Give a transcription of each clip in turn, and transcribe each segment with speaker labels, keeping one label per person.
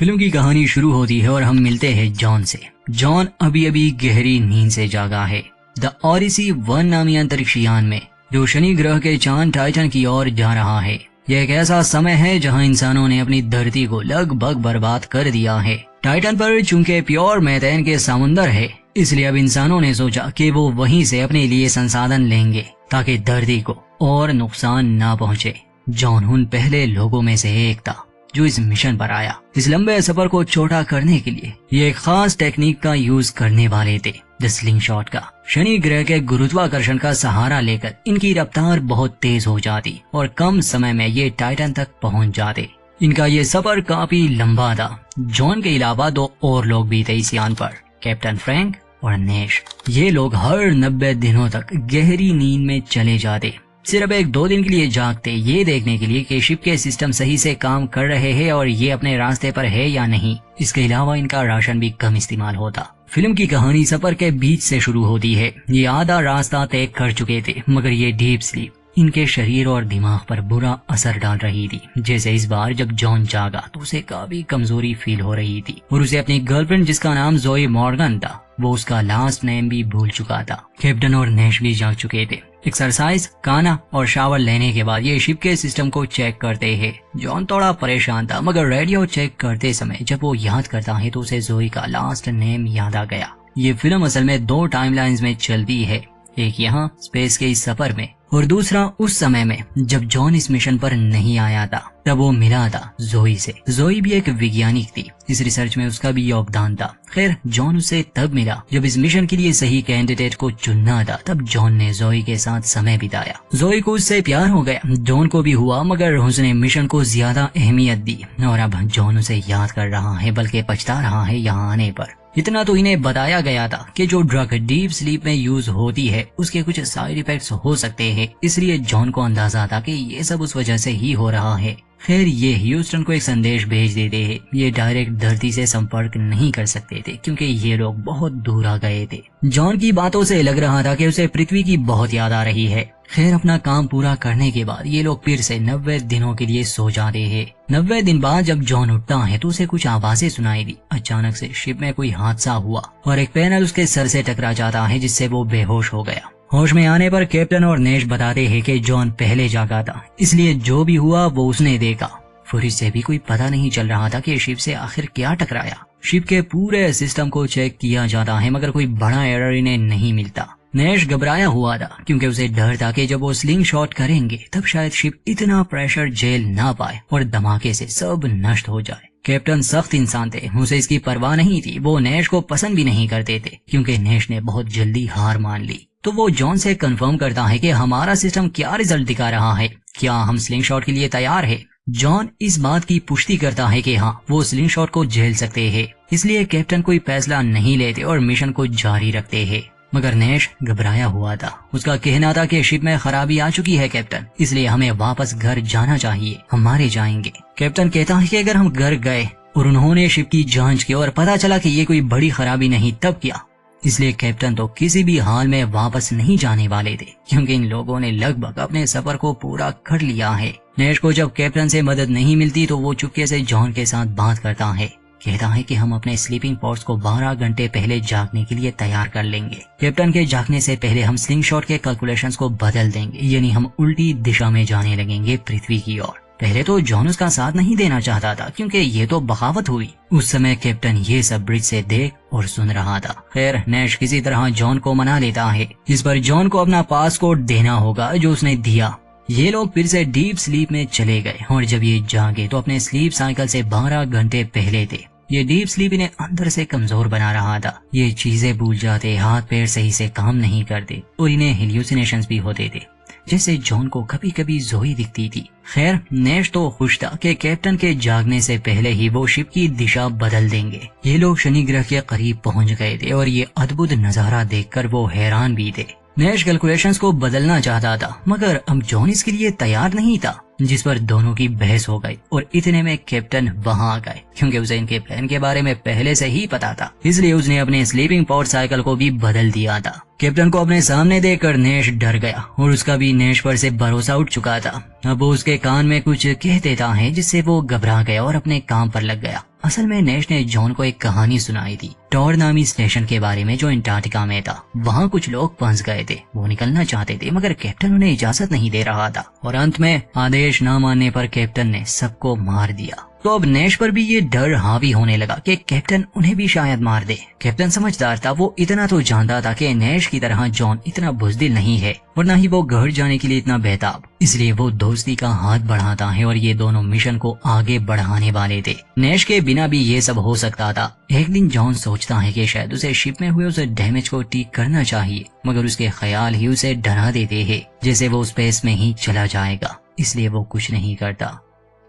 Speaker 1: Film की कहानी शुरू होती है और हम मिलते हैं जॉन से। जॉन अभी अभी गहरी नींद से जागा है। द ओडिसी 1 नामी अंतरिक्ष यान में जो शनि ग्रह के चांद टाइटन की ओर जा रहा है। यह एक ऐसा समय है जहां इंसानों ने अपनी धरती को लगभग बर्बाद कर दिया है। टाइटन पर चूंकि प्योर मैथेन के समुंदर है, इसलिए अब इंसानों ने सोचा कि वो वहीं से अपने लिए संसाधन लेंगे ताकि धरती को और नुकसान ना पहुंचे। जॉन उन पहले लोगों में से एक था जो इस मिशन पर आया। इस लंबे सफर को छोटा करने के लिए ये एक खास टेक्निक का यूज करने वाले थे, द स्लिंग शॉट का। शनि ग्रह के गुरुत्वाकर्षण का सहारा लेकर इनकी रफ्तार बहुत तेज हो जाती और कम समय में ये टाइटन तक पहुंच जाते। इनका ये सफर काफी लंबा था। जॉन के अलावा 2 और लोग भी थे इस यान पर, कैप्टन फ्रैंक और नेश। ये लोग हर 90 दिनों तक गहरी नींद में चले जाते, सिर्फ 1-2 दिन के लिए जागते, ये देखने के लिए कि शिप के सिस्टम सही से काम कर रहे हैं और ये अपने रास्ते पर है या नहीं। इसके अलावा इनका राशन भी कम इस्तेमाल होता। फिल्म की कहानी सफर के बीच से शुरू होती है। ये आधा रास्ता तय कर चुके थे, मगर ये डीप स्लीप इनके शरीर और दिमाग पर बुरा असर डाल रही थी। जैसे इस बार जब जॉन जागा तो उसे काफी कमजोरी फील हो रही थी और उसे अपनी गर्लफ्रेंड जिसका नाम जोई मॉर्गन था, वो उसका लास्ट नेम भी भूल चुका था। कैप्टन और नेश भी जाग चुके थे। एक्सरसाइज, खाना और शावर लेने के बाद ये शिप के सिस्टम को चेक करते हैं। जॉन थोड़ा परेशान था, मगर रेडियो चेक करते समय जब वो याद करता है तो उसे जोई का लास्ट नेम याद आ गया। ये फिल्म असल में 2 टाइमलाइंस में चलती है, एक यहाँ स्पेस के इस सफर में और दूसरा उस समय में जब जॉन इस मिशन पर नहीं आया था, तब वो मिला था जोई से। जोई भी एक वैज्ञानिक थी, इस रिसर्च में उसका भी योगदान था। खैर, जॉन उसे तब मिला जब इस मिशन के लिए सही कैंडिडेट को चुनना था। तब जॉन ने जोई के साथ समय बिताया। जोई को उससे प्यार हो गया, जॉन को भी हुआ, मगर उसने मिशन को ज्यादा अहमियत दी और अब जॉन उसे याद कर रहा है, बल्कि पछता रहा है यहाँ आने पर। इतना तो इन्हें बताया गया था कि जो ड्रग डीप स्लीप में यूज होती है उसके कुछ साइड इफेक्ट्स हो सकते हैं, इसलिए जॉन को अंदाजा था कि ये सब उस वजह से ही हो रहा है। खैर, ये ह्यूस्टन को एक संदेश भेज देते हैं। ये डायरेक्ट धरती से संपर्क नहीं कर सकते थे क्योंकि ये लोग बहुत दूर आ गए थे। जॉन की बातों से लग रहा था कि उसे पृथ्वी की बहुत याद आ रही है। खैर, अपना काम पूरा करने के बाद ये लोग फिर से 90 दिनों के लिए सो जाते हैं। 90 दिन बाद जब जॉन उठता है तो उसे कुछ आवाजें सुनाई दी। अचानक से शिप में कोई हादसा हुआ और एक पैनल उसके सर से टकरा जाता है, जिससे वो बेहोश हो गया। होश में आने पर कैप्टन और नेश बताते हैं कि जॉन पहले जागा था, इसलिए जो भी हुआ वो उसने देखा। फुटेज से भी कोई पता नहीं चल रहा था कि शिप से आखिर क्या टकराया। शिप के पूरे सिस्टम को चेक किया जाता है, मगर कोई बड़ा एरर इन्हें नहीं मिलता। नेश घबराया हुआ था क्योंकि उसे डर था कि जब वो स्लिंग शॉट करेंगे तब शायद शिप इतना प्रेशर झेल ना पाए और धमाके से सब नष्ट हो जाए। कैप्टन सख्त इंसान थे, उसे इसकी परवाह नहीं थी। वो नेश को पसंद भी नहीं करते थे क्योंकि नेश ने बहुत जल्दी हार मान ली। तो वो जॉन से कंफर्म करता है कि हमारा सिस्टम क्या रिजल्ट दिखा रहा है, क्या हम स्लिंग शॉट के लिए तैयार है। जॉन इस बात की पुष्टि करता है कि हाँ, वो स्लिंग शॉट को झेल सकते हैं। इसलिए कैप्टन कोई फैसला नहीं लेते और मिशन को जारी रखते हैं। मगर नेश घबराया हुआ था। उसका कहना था कि शिप में खराबी आ चुकी है कैप्टन, इसलिए हमें वापस घर जाना चाहिए, हम मारे जाएंगे। कैप्टन कहता है कि अगर हम घर गए और उन्होंने शिप की जांच की और पता चला कि ये कोई बड़ी खराबी नहीं, तब क्या। इसलिए कैप्टन तो किसी भी हाल में वापस नहीं जाने वाले थे क्योंकि इन लोगों ने लगभग अपने सफर को पूरा कर लिया है। नेश को जब कैप्टन से मदद नहीं मिलती तो वो चुपके से जॉन के साथ बात करता है। कहता है कि हम अपने स्लीपिंग पॉड्स को 12 घंटे पहले जागने के लिए तैयार कर लेंगे। कैप्टन के जागने से पहले हम स्लिंग शॉट के कैलकुलेशंस को बदल देंगे, यानी हम उल्टी दिशा में जाने लगेंगे पृथ्वी की ओर। पहले तो जॉन उसका साथ नहीं देना चाहता था क्योंकि ये तो बगावत हुई। उस समय कैप्टन ये सब ब्रिज से देख और सुन रहा था। खैर, नेश किसी तरह जॉन को मना लेता है। इस पर जॉन को अपना पासपोर्ट देना होगा जो उसने दिया। ये लोग फिर से डीप स्लीप में चले गए और जब ये जागे तो अपने स्लीप साइकिल से 12 घंटे पहले थे। ये डीप स्लीप इन्हें अंदर से कमजोर बना रहा था। ये चीजें भूल जाते, हाथ पैर सही से काम नहीं करते और इन्हें हेल्यूसिनेशंस भी होते थे, जैसे जॉन को कभी कभी जोई दिखती थी। खैर, नेश तो खुश था कि कैप्टन के जागने से पहले ही वो शिप की दिशा बदल देंगे। ये लोग शनि ग्रह के करीब पहुंच गए थे और ये अद्भुत नजारा देखकर वो हैरान भी थे। नेश कैलकुलेशंस को बदलना चाहता था, मगर अब जॉन इसके लिए तैयार नहीं था, जिस पर दोनों की बहस हो गई और इतने में कैप्टन वहां आ गए। क्योंकि उसे इनके प्लान के बारे में पहले से ही पता था, इसलिए उसने अपने स्लीपिंग पॉड साइकिल को भी बदल दिया था। कैप्टन को अपने सामने देखकर नेश डर गया और उसका भी नेश पर से भरोसा उठ चुका था। अब वो उसके कान में कुछ कह देता है जिससे वो घबरा गया और अपने काम पर लग गया। असल में नैश ने जॉन को एक कहानी सुनाई थी, टॉर नामी स्टेशन के बारे में जो अंटार्कटिका में था। वहाँ कुछ लोग फंस गए थे, वो निकलना चाहते थे मगर कैप्टन उन्हें इजाजत नहीं दे रहा था और अंत में आदेश न मानने पर कैप्टन ने सबको मार दिया। तो अब नैश पर भी ये डर हावी होने लगा कि कैप्टन उन्हें भी शायद मार दे। कैप्टन समझदार था, वो इतना तो जानता था कि नैश की तरह जॉन इतना बुज़दिल नहीं है और न ही वो घर जाने के लिए इतना बेताब, इसलिए वो दोस्ती का हाथ बढ़ाता है और ये दोनों मिशन को आगे बढ़ाने वाले थे। नैश के बिना भी ये सब हो सकता था। एक दिन जॉन सोचता है कि शायद उसे शिप में हुए उसे डैमेज को ठीक करना चाहिए, मगर उसके ख्याल ही उसे डरा देते हैं जैसे वो स्पेस में ही चला जाएगा, इसलिए वो कुछ नहीं करता।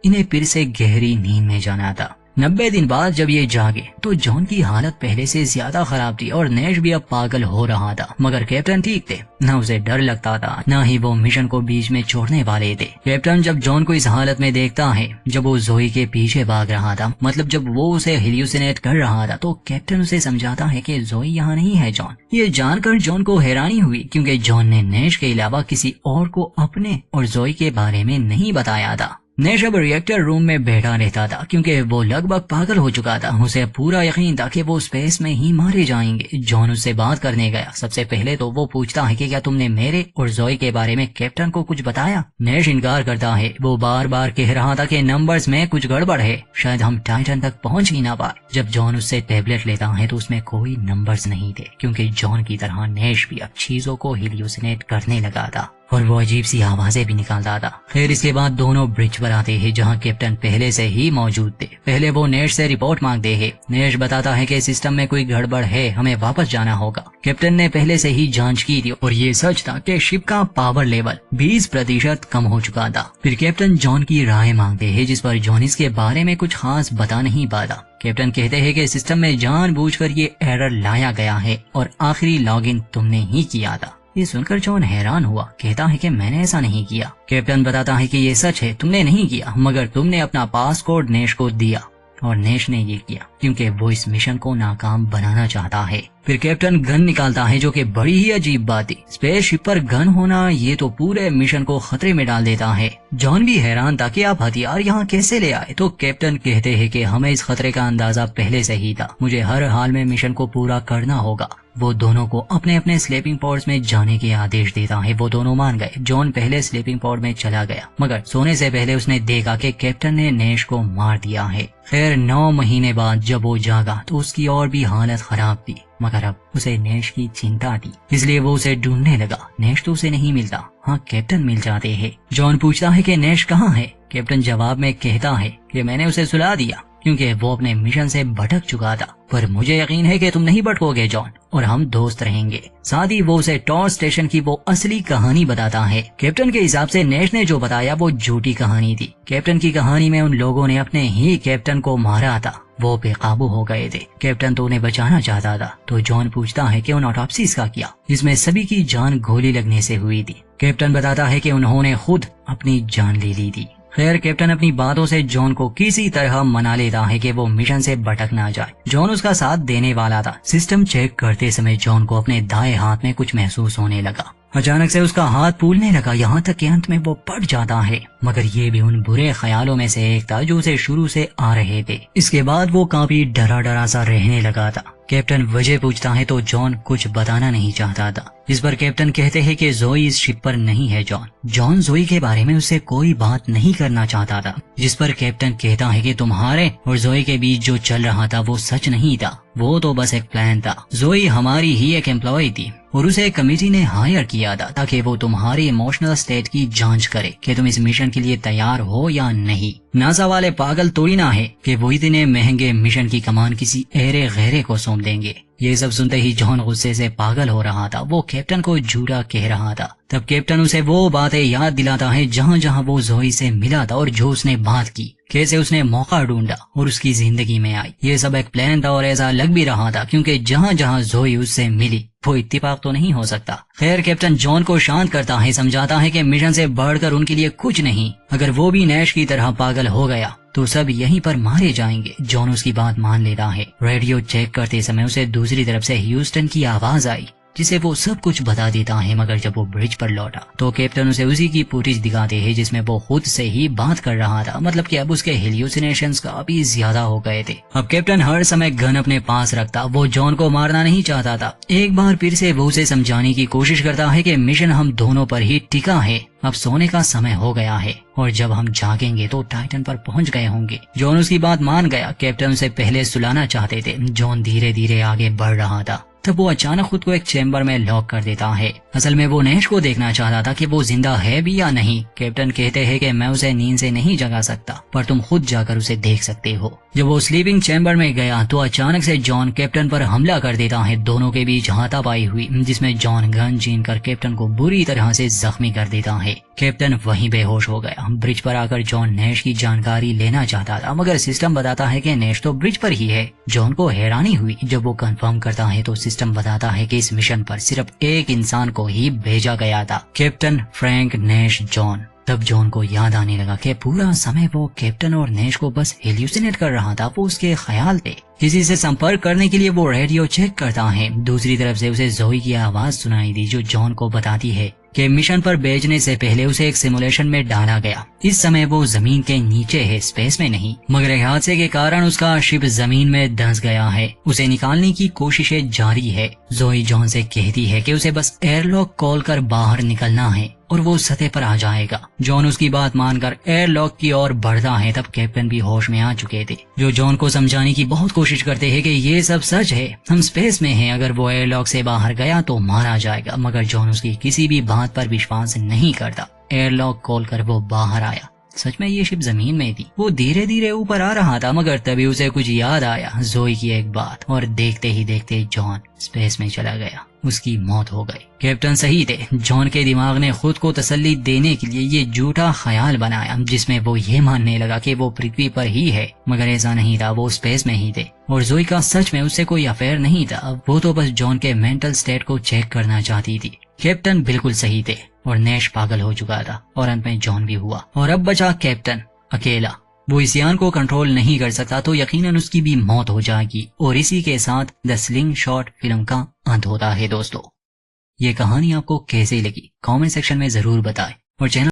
Speaker 1: इन्हें फिर से गहरी नींद में जाना था। 90 दिन बाद जब ये जागे तो जॉन की हालत पहले से ज्यादा खराब थी और नैश भी अब पागल हो रहा था, मगर कैप्टन ठीक थे। न उसे डर लगता था, न ही वो मिशन को बीच में छोड़ने वाले थे। कैप्टन जब जॉन को इस हालत में देखता है, जब वो जोई के पीछे भाग रहा था, मतलब जब वो उसे हेल्यूसिनेट कर रहा था, तो कैप्टन उसे समझाता है कि जोई यहाँ नहीं है जॉन। ये जानकर जॉन को हैरानी हुई क्योंकि जॉन ने नैश के अलावा किसी और को अपने और जोई के बारे में नहीं बताया था। नैश अब रिएक्टर रूम में बैठा रहता था क्योंकि वो लगभग पागल हो चुका था। उसे पूरा यकीन था कि वो स्पेस में ही मारे जाएंगे। जॉन उससे बात करने गया। सबसे पहले तो वो पूछता है कि क्या तुमने मेरे और जोई के बारे में कैप्टन को कुछ बताया। नैश इनकार करता है। वो बार बार कह रहा था कि नंबर्स में कुछ गड़बड़ है, शायद हम टाइटन तक पहुंच ही ना पाए। जब जॉन उससे टैबलेट लेता है तो उसमें कोई नंबर्स नहीं थे क्योंकि जॉन की तरह नैश भी अब चीजों को हेल्यूसिनेट करने लगा था और वो अजीब सी आवाजें भी निकालता था। फिर इसके बाद दोनों ब्रिज पर आते हैं जहाँ कैप्टन पहले से ही मौजूद थे। पहले वो नैश से रिपोर्ट मांगते हैं। नैश बताता है कि सिस्टम में कोई गड़बड़ है, हमें वापस जाना होगा। कैप्टन ने पहले से ही जांच की थी और ये सच था कि शिप का पावर लेवल 20% कम हो चुका था। फिर कैप्टन जॉन की राय मांगते हैं जिस पर जॉन इसके बारे में कुछ खास बता नहीं पाता। कैप्टन कहते हैं कि सिस्टम में जानबूझकर ये एरर लाया गया है और आखिरी लॉगिन तुमने ही किया था। ये सुनकर जॉन हैरान हुआ। कहता है कि मैंने ऐसा नहीं किया। कैप्टन बताता है कि ये सच है, तुमने नहीं किया, मगर तुमने अपना पासकोड नैश को दिया और नैश ने ये किया क्योंकि वो इस मिशन को नाकाम बनाना चाहता है। फिर कैप्टन गन निकालता है जो कि बड़ी ही अजीब बात थी। स्पेसशिप पर गन होना ये तो पूरे मिशन को खतरे में डाल देता है। जॉन भी हैरान था कि आप हथियार यहाँ कैसे ले आए। तो कैप्टन कहते हैं कि हमें इस खतरे का अंदाजा पहले से ही था, मुझे हर हाल में मिशन को पूरा करना होगा। वो दोनों को अपने अपने स्लीपिंग पॉड्स में जाने के आदेश देता है। वो दोनों मान गए। जॉन पहले स्लीपिंग पॉड में चला गया, मगर सोने से पहले उसने देखा कि कैप्टन ने नैश को मार दिया है। खैर 9 महीने बाद जब वो जागा तो उसकी और भी हालत खराब थी, मगर अब उसे नैश की चिंता थी, इसलिए वो उसे ढूंढने लगा। नैश तो उसे नहीं मिलता। हाँ, कैप्टन मिल जाते हैं। जॉन पूछता है कि नैश कहाँ है। कैप्टन जवाब में कहता है कि मैंने उसे सुला दिया क्योंकि वो अपने मिशन से भटक चुका था, पर मुझे यकीन है कि तुम नहीं भटकोगे जॉन, और हम दोस्त रहेंगे। साथ ही वो उसे टॉर स्टेशन की वो असली कहानी बताता है। कैप्टन के हिसाब से नैश ने जो बताया वो झूठी कहानी थी। कैप्टन की कहानी में उन लोगों ने अपने ही कैप्टन को मारा था। वो बेकाबू हो गए थे। कैप्टन तो उन्हें बचाना चाहता था। तो जॉन पूछता है कि उन ऑटोप्सीज का क्या, जिसमें सभी की जान गोली लगने से हुई थी। कैप्टन बताता है कि उन्होंने खुद अपनी जान ले ली थी। खैर कैप्टन अपनी बातों से जॉन को किसी तरह मना लेता है कि वो मिशन से भटक ना जाए। जॉन उसका साथ देने वाला था। सिस्टम चेक करते समय जॉन को अपने दाएं हाथ में कुछ महसूस होने लगा। अचानक से उसका हाथ फूलने लगा, यहाँ तक कि अंत में वो पड़ जाता है। मगर ये भी उन बुरे ख्यालों में से एक था जो उसे शुरू से आ रहे थे। इसके बाद वो काफी डरा डरा सा रहने लगा था। कैप्टन वजह पूछता है तो जॉन कुछ बताना नहीं चाहता था। इस पर कैप्टन कहते हैं कि जोई इस शिप पर नहीं है। जॉन जोई के बारे में उससे कोई बात नहीं करना चाहता था। जिस पर कैप्टन कहता है कि तुम्हारे और जोई के बीच जो चल रहा था वो सच नहीं था, वो तो बस एक प्लान था। जोई हमारी ही एक एम्प्लॉय थी और उसे कमेटी ने हायर किया था ताकि वो तुम्हारी इमोशनल स्टेट की जांच करे कि तुम इस मिशन के लिए तैयार हो या नहीं। नासा वाले पागल थोड़ी ना है कि वो इतने महंगे मिशन की कमान किसी ऐरे गैरे को सौंप देंगे। ये सब सुनते ही जॉन गुस्से से पागल हो रहा था। वो कैप्टन को झूठा कह रहा था। तब कैप्टन उसे वो बातें याद दिलाता है जहाँ जहाँ वो जोई से मिला था और जो उसने बात की, कैसे उसने मौका ढूंढा और उसकी जिंदगी में आई। ये सब एक प्लान था और ऐसा लग भी रहा था क्योंकि जहाँ जहाँ जोई उससे मिली वो इत्तेफाक तो नहीं हो सकता। खैर कैप्टन जॉन को शांत करता है, समझाता है कि मिशन से बढ़कर उनके लिए कुछ नहीं। अगर वो भी नैश की तरह पागल हो गया तो सब यहीं पर मारे जाएंगे। जॉन उसकी बात मान लेता है। रेडियो चेक करते समय उसे दूसरी तरफ से ह्यूस्टन की आवाज आई। जिसे वो सब कुछ बता देता है। मगर जब वो ब्रिज पर लौटा तो कैप्टन उसे उसी की फुटेज दिखाते हैं जिसमें वो खुद से ही बात कर रहा था। मतलब कि अब उसके हेल्यूसिनेशंस काफी ज्यादा हो गए थे। अब कैप्टन हर समय गन अपने पास रखता, वो जॉन को मारना नहीं चाहता था। एक बार फिर से वो उसे समझाने की कोशिश करता है कि मिशन हम दोनों पर ही टिका है, अब सोने का समय हो गया है और जब हम जागेंगे तो टाइटन पर पहुंच गए होंगे। जॉन उसकी बात मान गया। कैप्टन उसे पहले सुलाना चाहते थे। जॉन धीरे धीरे आगे बढ़ रहा था, तब वो अचानक खुद को एक चैम्बर में लॉक कर देता है। असल में वो नैश को देखना चाहता था कि वो जिंदा है भी या नहीं। कैप्टन कहते हैं कि मैं उसे नींद से नहीं जगा सकता, पर तुम खुद जाकर उसे देख सकते हो। जब वो स्लीपिंग चैम्बर में गया तो अचानक से जॉन कैप्टन पर हमला कर देता है। दोनों के बीच हाथापाई हुई, जिसमें जॉन गन छीन कर कैप्टन को बुरी तरह से जख्मी कर देता है। कैप्टन वहीं बेहोश हो गया। ब्रिज पर आकर जॉन नैश की जानकारी लेना चाहता था, मगर सिस्टम बताता है कि नैश तो ब्रिज पर ही है। जॉन को हैरानी हुई। जब वो कंफर्म करता है तो सिस्टम बताता है कि इस मिशन पर सिर्फ एक इंसान को ही भेजा गया था, कैप्टन फ्रैंक नैश जॉन। तब जॉन को याद आने लगा कि पूरा समय वो कैप्टन और नैश को बस हेल्यूसिनेट कर रहा था, वो उसके ख्याल थे। किसी से संपर्क करने के लिए वो रेडियो चेक करता है। दूसरी तरफ से उसे जोई की आवाज सुनाई दी जो जॉन को बताती है कि मिशन पर भेजने से पहले उसे एक सिमुलेशन में डाला गया। इस समय वो जमीन के नीचे है, स्पेस में नहीं। मगर एक हादसे के कारण उसका शिप जमीन में धंस गया है। उसे निकालने की कोशिशें जारी है। जोई जॉन से कहती है कि उसे बस एयरलॉक कॉल कर बाहर निकलना है और वो सतह पर आ जाएगा। जॉन उसकी बात मानकर एयरलॉक की ओर बढ़ता है। तब कैप्टन भी होश में आ चुके थे, जो जॉन को समझाने की बहुत कोशिश करते हैं कि ये सब सच है, हम स्पेस में हैं, अगर वो एयरलॉक से बाहर गया तो मारा जाएगा। मगर जॉन उसकी किसी भी बात पर विश्वास नहीं करता। एयरलॉक खोल कर वो बाहर आया। सच में ये शिप जमीन में थी। वो धीरे धीरे ऊपर आ रहा था, मगर तभी उसे कुछ याद आया, जोई की एक बात, और देखते ही देखते जॉन स्पेस में चला गया। उसकी मौत हो गई। कैप्टन सही थे। जॉन के दिमाग ने खुद को तसल्ली देने के लिए ये झूठा ख्याल बनाया, जिसमें वो ये मानने लगा कि वो पृथ्वी पर ही है, मगर ऐसा नहीं था, वो स्पेस में ही थे। और जोई का सच में उससे कोई अफेयर नहीं था, वो तो बस जॉन के मेंटल स्टेट को चेक करना चाहती थी। कैप्टन बिल्कुल सही थे और नैश पागल हो चुका था और अंत में जॉन भी हुआ। और अब बचा कैप्टन अकेला। वो इस यान को कंट्रोल नहीं कर सकता तो यकीनन उसकी भी मौत हो जाएगी। और इसी के साथ द स्लिंग शॉट फिल्म का अंत होता है। दोस्तों, ये कहानी आपको कैसी लगी कमेंट सेक्शन में जरूर बताएं और चैनल